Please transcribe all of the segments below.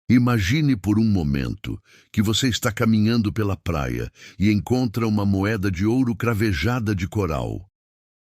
Imagine por um momento que você está caminhando pela praia e encontra uma moeda de ouro cravejada de coral.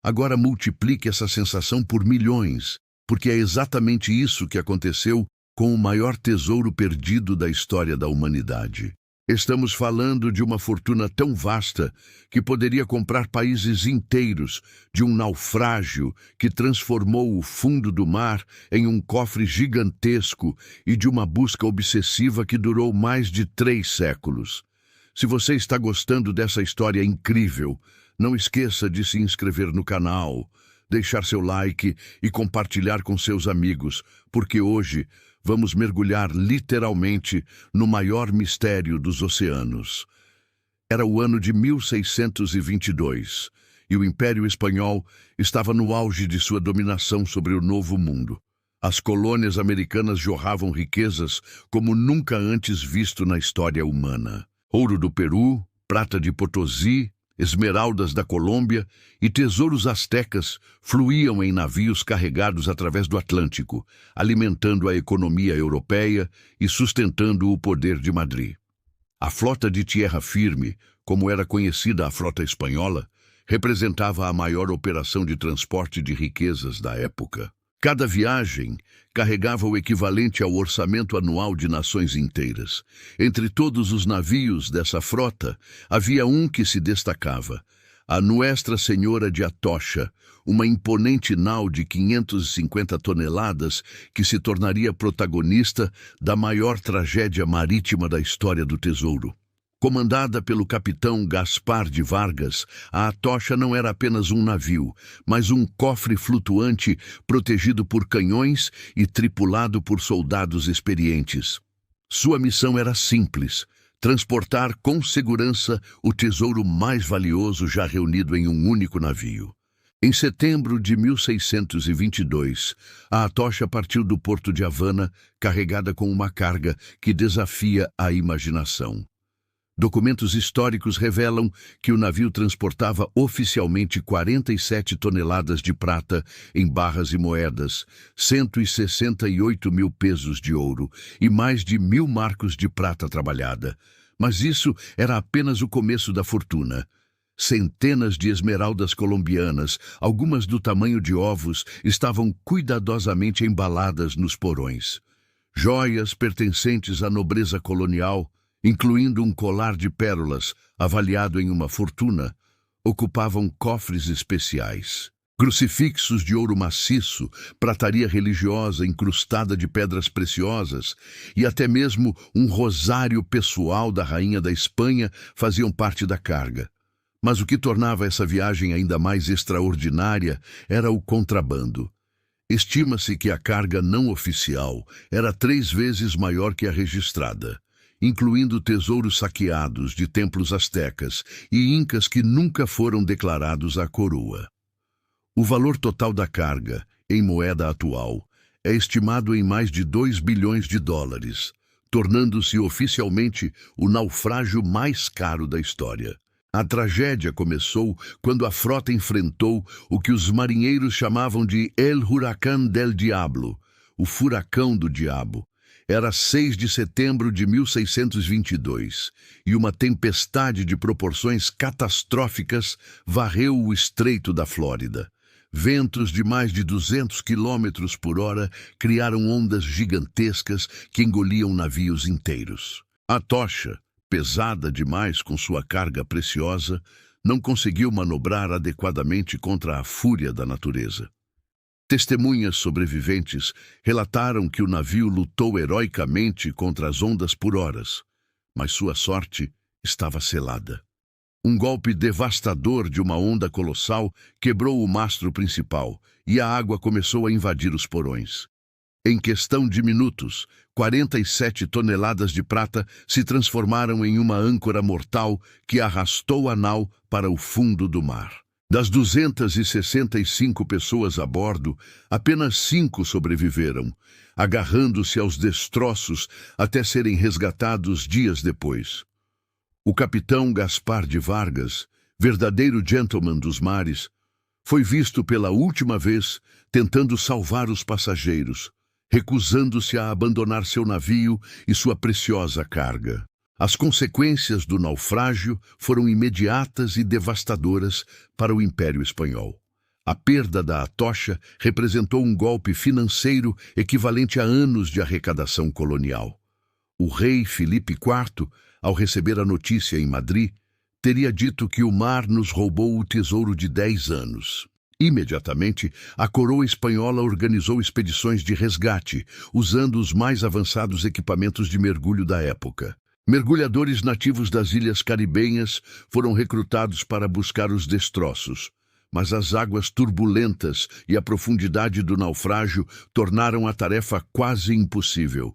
Agora multiplique essa sensação por milhões, porque é exatamente isso que aconteceu com o maior tesouro perdido da história da humanidade. Estamos falando de uma fortuna tão vasta que poderia comprar países inteiros, de um naufrágio que transformou o fundo do mar em um cofre gigantesco e de uma busca obsessiva que durou mais de 3 séculos. Se você está gostando dessa história incrível, não esqueça de se inscrever no canal, deixar seu like e compartilhar com seus amigos, porque hoje vamos mergulhar literalmente no maior mistério dos oceanos. Era o ano de 1622 e o Império Espanhol estava no auge de sua dominação sobre o Novo Mundo. As colônias americanas jorravam riquezas como nunca antes visto na história humana. Ouro do Peru, prata de Potosí, esmeraldas da Colômbia e tesouros astecas fluíam em navios carregados através do Atlântico, alimentando a economia europeia e sustentando o poder de Madrid. A frota de Tierra Firme, como era conhecida a frota espanhola, representava a maior operação de transporte de riquezas da época. Cada viagem carregava o equivalente ao orçamento anual de nações inteiras. Entre todos os navios dessa frota, havia um que se destacava, a Nuestra Senhora de Atocha, uma imponente nau de 550 toneladas que se tornaria protagonista da maior tragédia marítima da história do tesouro. Comandada pelo capitão Gaspar de Vargas, a Atocha não era apenas um navio, mas um cofre flutuante protegido por canhões e tripulado por soldados experientes. Sua missão era simples: transportar com segurança o tesouro mais valioso já reunido em um único navio. Em setembro de 1622, a Atocha partiu do porto de Havana, carregada com uma carga que desafia a imaginação. Documentos históricos revelam que o navio transportava oficialmente 47 toneladas de prata em barras e moedas, 168 mil pesos de ouro e mais de 1.000 marcos de prata trabalhada. Mas isso era apenas o começo da fortuna. Centenas de esmeraldas colombianas, algumas do tamanho de ovos, estavam cuidadosamente embaladas nos porões. Joias pertencentes à nobreza colonial, incluindo um colar de pérolas avaliado em uma fortuna, ocupavam cofres especiais. Crucifixos de ouro maciço, prataria religiosa incrustada de pedras preciosas e até mesmo um rosário pessoal da rainha da Espanha faziam parte da carga. Mas o que tornava essa viagem ainda mais extraordinária era o contrabando. Estima-se que a carga não oficial era 3 vezes maior que a registrada, incluindo tesouros saqueados de templos astecas e incas que nunca foram declarados à coroa. O valor total da carga, em moeda atual, é estimado em mais de 2 bilhões de dólares, tornando-se oficialmente o naufrágio mais caro da história. A tragédia começou quando a frota enfrentou o que os marinheiros chamavam de El Huracán del Diablo, o furacão do diabo. Era 6 de setembro de 1622 e uma tempestade de proporções catastróficas varreu o Estreito da Flórida. Ventos de mais de 200 quilômetros por hora criaram ondas gigantescas que engoliam navios inteiros. A Atocha, pesada demais com sua carga preciosa, não conseguiu manobrar adequadamente contra a fúria da natureza. Testemunhas sobreviventes relataram que o navio lutou heroicamente contra as ondas por horas, mas sua sorte estava selada. Um golpe devastador de uma onda colossal quebrou o mastro principal e a água começou a invadir os porões. Em questão de minutos, 47 toneladas de prata se transformaram em uma âncora mortal que arrastou a nau para o fundo do mar. Das 265 pessoas a bordo, apenas 5 sobreviveram, agarrando-se aos destroços até serem resgatados dias depois. O capitão Gaspar de Vargas, verdadeiro gentleman dos mares, foi visto pela última vez tentando salvar os passageiros, recusando-se a abandonar seu navio e sua preciosa carga. As consequências do naufrágio foram imediatas e devastadoras para o Império Espanhol. A perda da Atocha representou um golpe financeiro equivalente a anos de arrecadação colonial. O rei Filipe IV, ao receber a notícia em Madrid, teria dito que o mar nos roubou o tesouro de 10 anos. Imediatamente, a coroa espanhola organizou expedições de resgate, usando os mais avançados equipamentos de mergulho da época. Mergulhadores nativos das ilhas caribenhas foram recrutados para buscar os destroços, mas as águas turbulentas e a profundidade do naufrágio tornaram a tarefa quase impossível.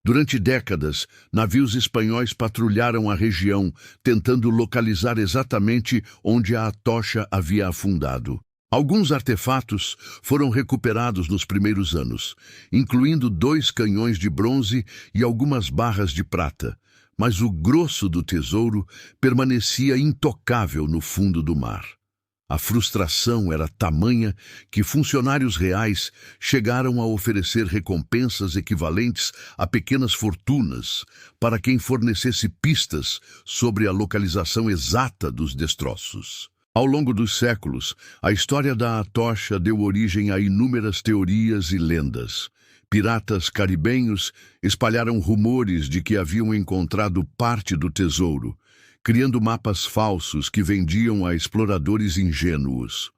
Durante décadas, navios espanhóis patrulharam a região, tentando localizar exatamente onde a Atocha havia afundado. Alguns artefatos foram recuperados nos primeiros anos, incluindo 2 canhões de bronze e algumas barras de prata, mas o grosso do tesouro permanecia intocável no fundo do mar. A frustração era tamanha que funcionários reais chegaram a oferecer recompensas equivalentes a pequenas fortunas para quem fornecesse pistas sobre a localização exata dos destroços. Ao longo dos séculos, a história da Atocha deu origem a inúmeras teorias e lendas. Piratas caribenhos espalharam rumores de que haviam encontrado parte do tesouro, criando mapas falsos que vendiam a exploradores ingênuos.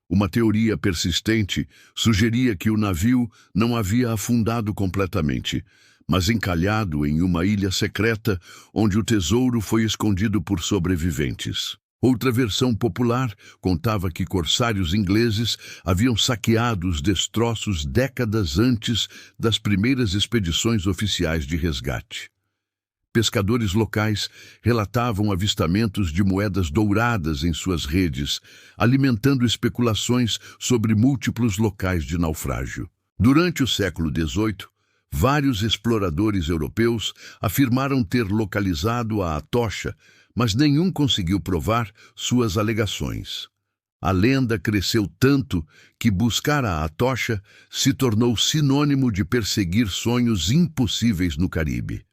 Uma teoria persistente sugeria que o navio não havia afundado completamente, mas encalhado em uma ilha secreta onde o tesouro foi escondido por sobreviventes. Outra versão popular contava que corsários ingleses haviam saqueado os destroços décadas antes das primeiras expedições oficiais de resgate. Pescadores locais relatavam avistamentos de moedas douradas em suas redes, alimentando especulações sobre múltiplos locais de naufrágio. Durante o século XVIII, vários exploradores europeus afirmaram ter localizado a Atocha, mas nenhum conseguiu provar suas alegações. A lenda cresceu tanto que buscar a Atocha se tornou sinônimo de perseguir sonhos impossíveis no Caribe.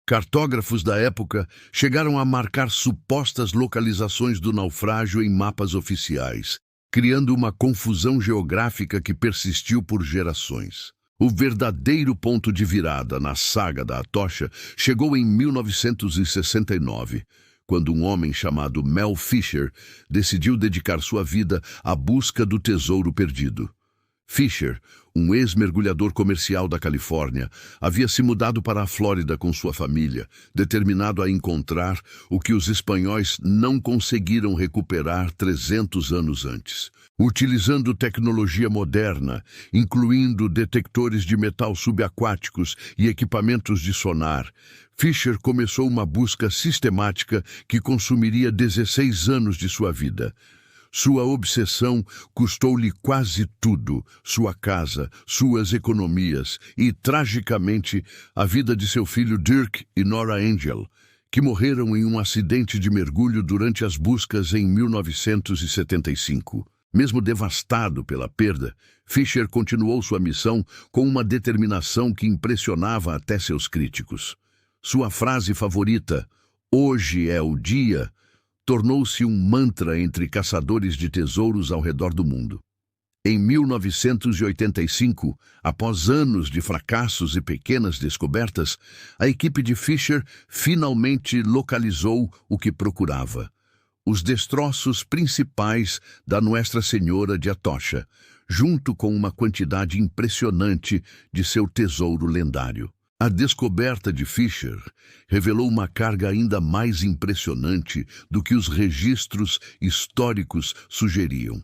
Cartógrafos da época chegaram a marcar supostas localizações do naufrágio em mapas oficiais, criando uma confusão geográfica que persistiu por gerações. O verdadeiro ponto de virada na saga da Atocha chegou em 1969, quando um homem chamado Mel Fisher decidiu dedicar sua vida à busca do tesouro perdido. Fisher, um ex-mergulhador comercial da Califórnia, havia se mudado para a Flórida com sua família, determinado a encontrar o que os espanhóis não conseguiram recuperar 300 anos antes. Utilizando tecnologia moderna, incluindo detectores de metal subaquáticos e equipamentos de sonar, Fisher começou uma busca sistemática que consumiria 16 anos de sua vida. Sua obsessão custou-lhe quase tudo, sua casa, suas economias e, tragicamente, a vida de seu filho Dirk e Nora Angel, que morreram em um acidente de mergulho durante as buscas em 1975. Mesmo devastado pela perda, Fisher continuou sua missão com uma determinação que impressionava até seus críticos. Sua frase favorita, "Hoje é o dia", tornou-se um mantra entre caçadores de tesouros ao redor do mundo. Em 1985, após anos de fracassos e pequenas descobertas, a equipe de Fisher finalmente localizou o que procurava: os destroços principais da Nuestra Senhora de Atocha, junto com uma quantidade impressionante de seu tesouro lendário. A descoberta de Fisher revelou uma carga ainda mais impressionante do que os registros históricos sugeriam.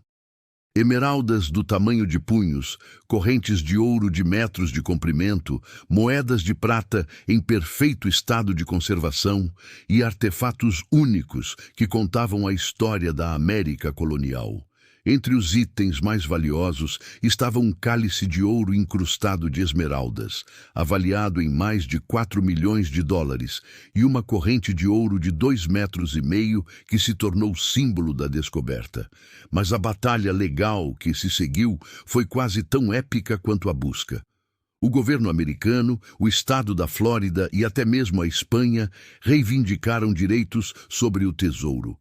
Emeraldas do tamanho de punhos, correntes de ouro de metros de comprimento, moedas de prata em perfeito estado de conservação e artefatos únicos que contavam a história da América colonial. Entre os itens mais valiosos estava um cálice de ouro incrustado de esmeraldas, avaliado em mais de 4 milhões de dólares, e uma corrente de ouro de 2,5 metros que se tornou símbolo da descoberta. Mas a batalha legal que se seguiu foi quase tão épica quanto a busca. O governo americano, o estado da Flórida e até mesmo a Espanha reivindicaram direitos sobre o tesouro.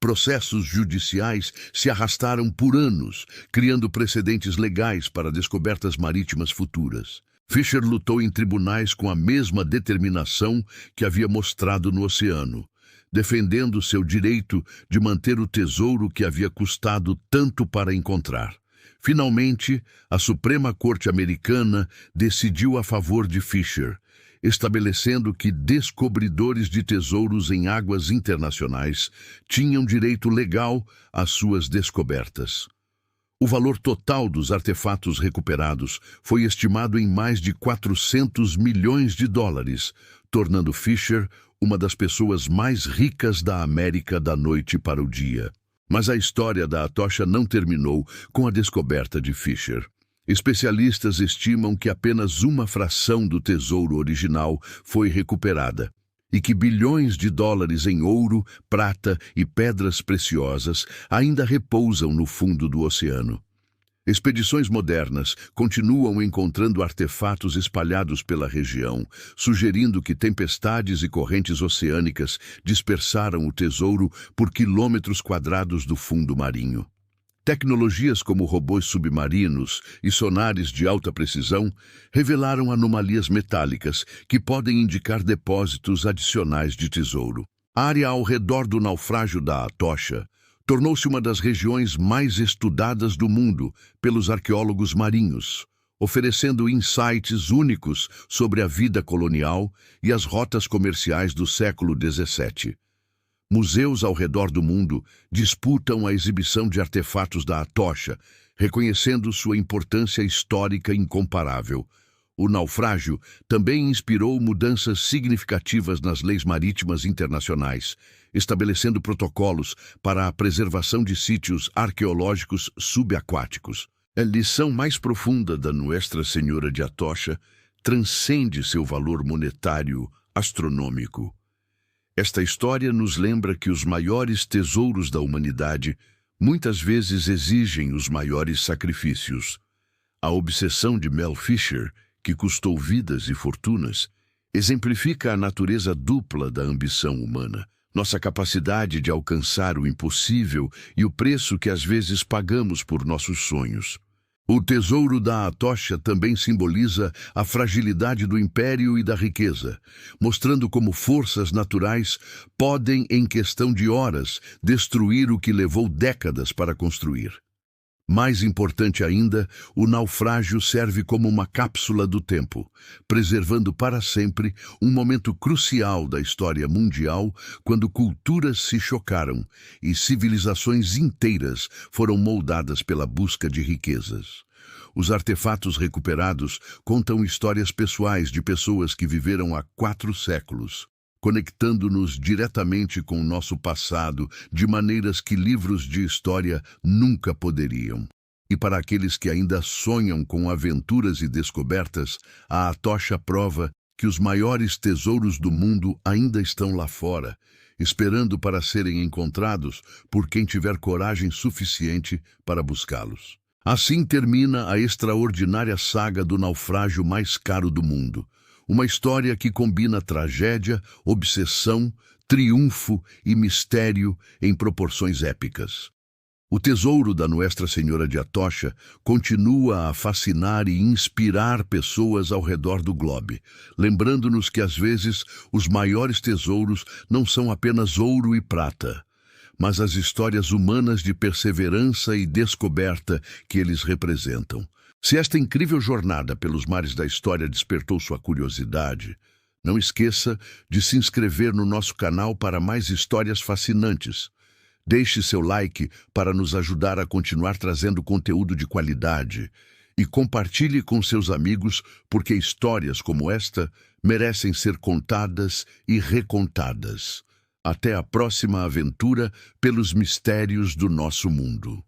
Processos judiciais se arrastaram por anos, criando precedentes legais para descobertas marítimas futuras. Fisher lutou em tribunais com a mesma determinação que havia mostrado no oceano, defendendo seu direito de manter o tesouro que havia custado tanto para encontrar. Finalmente, a Suprema Corte Americana decidiu a favor de Fisher, estabelecendo que descobridores de tesouros em águas internacionais tinham direito legal às suas descobertas. O valor total dos artefatos recuperados foi estimado em mais de 400 milhões de dólares, tornando Fisher uma das pessoas mais ricas da América da noite para o dia. Mas a história da Atocha não terminou com a descoberta de Fisher. Especialistas estimam que apenas uma fração do tesouro original foi recuperada e que bilhões de dólares em ouro, prata e pedras preciosas ainda repousam no fundo do oceano. Expedições modernas continuam encontrando artefatos espalhados pela região, sugerindo que tempestades e correntes oceânicas dispersaram o tesouro por quilômetros quadrados do fundo marinho. Tecnologias como robôs submarinos e sonares de alta precisão revelaram anomalias metálicas que podem indicar depósitos adicionais de tesouro. A área ao redor do naufrágio da Atocha tornou-se uma das regiões mais estudadas do mundo pelos arqueólogos marinhos, oferecendo insights únicos sobre a vida colonial e as rotas comerciais do século XVII. Museus ao redor do mundo disputam a exibição de artefatos da Atocha, reconhecendo sua importância histórica incomparável. O naufrágio também inspirou mudanças significativas nas leis marítimas internacionais, estabelecendo protocolos para a preservação de sítios arqueológicos subaquáticos. A lição mais profunda da Nuestra Senhora de Atocha transcende seu valor monetário astronômico. Esta história nos lembra que os maiores tesouros da humanidade muitas vezes exigem os maiores sacrifícios. A obsessão de Mel Fisher, que custou vidas e fortunas, exemplifica a natureza dupla da ambição humana, nossa capacidade de alcançar o impossível e o preço que às vezes pagamos por nossos sonhos. O tesouro da Atocha também simboliza a fragilidade do império e da riqueza, mostrando como forças naturais podem, em questão de horas, destruir o que levou décadas para construir. Mais importante ainda, o naufrágio serve como uma cápsula do tempo, preservando para sempre um momento crucial da história mundial quando culturas se chocaram e civilizações inteiras foram moldadas pela busca de riquezas. Os artefatos recuperados contam histórias pessoais de pessoas que viveram há 4 séculos, conectando-nos diretamente com o nosso passado de maneiras que livros de história nunca poderiam. E para aqueles que ainda sonham com aventuras e descobertas, a Atocha prova que os maiores tesouros do mundo ainda estão lá fora, esperando para serem encontrados por quem tiver coragem suficiente para buscá-los. Assim termina a extraordinária saga do naufrágio mais caro do mundo. Uma história que combina tragédia, obsessão, triunfo e mistério em proporções épicas. O tesouro da Nuestra Senhora de Atocha continua a fascinar e inspirar pessoas ao redor do globo, lembrando-nos que às vezes os maiores tesouros não são apenas ouro e prata, mas as histórias humanas de perseverança e descoberta que eles representam. Se esta incrível jornada pelos mares da história despertou sua curiosidade, não esqueça de se inscrever no nosso canal para mais histórias fascinantes. Deixe seu like para nos ajudar a continuar trazendo conteúdo de qualidade e compartilhe com seus amigos, porque histórias como esta merecem ser contadas e recontadas. Até a próxima aventura pelos mistérios do nosso mundo.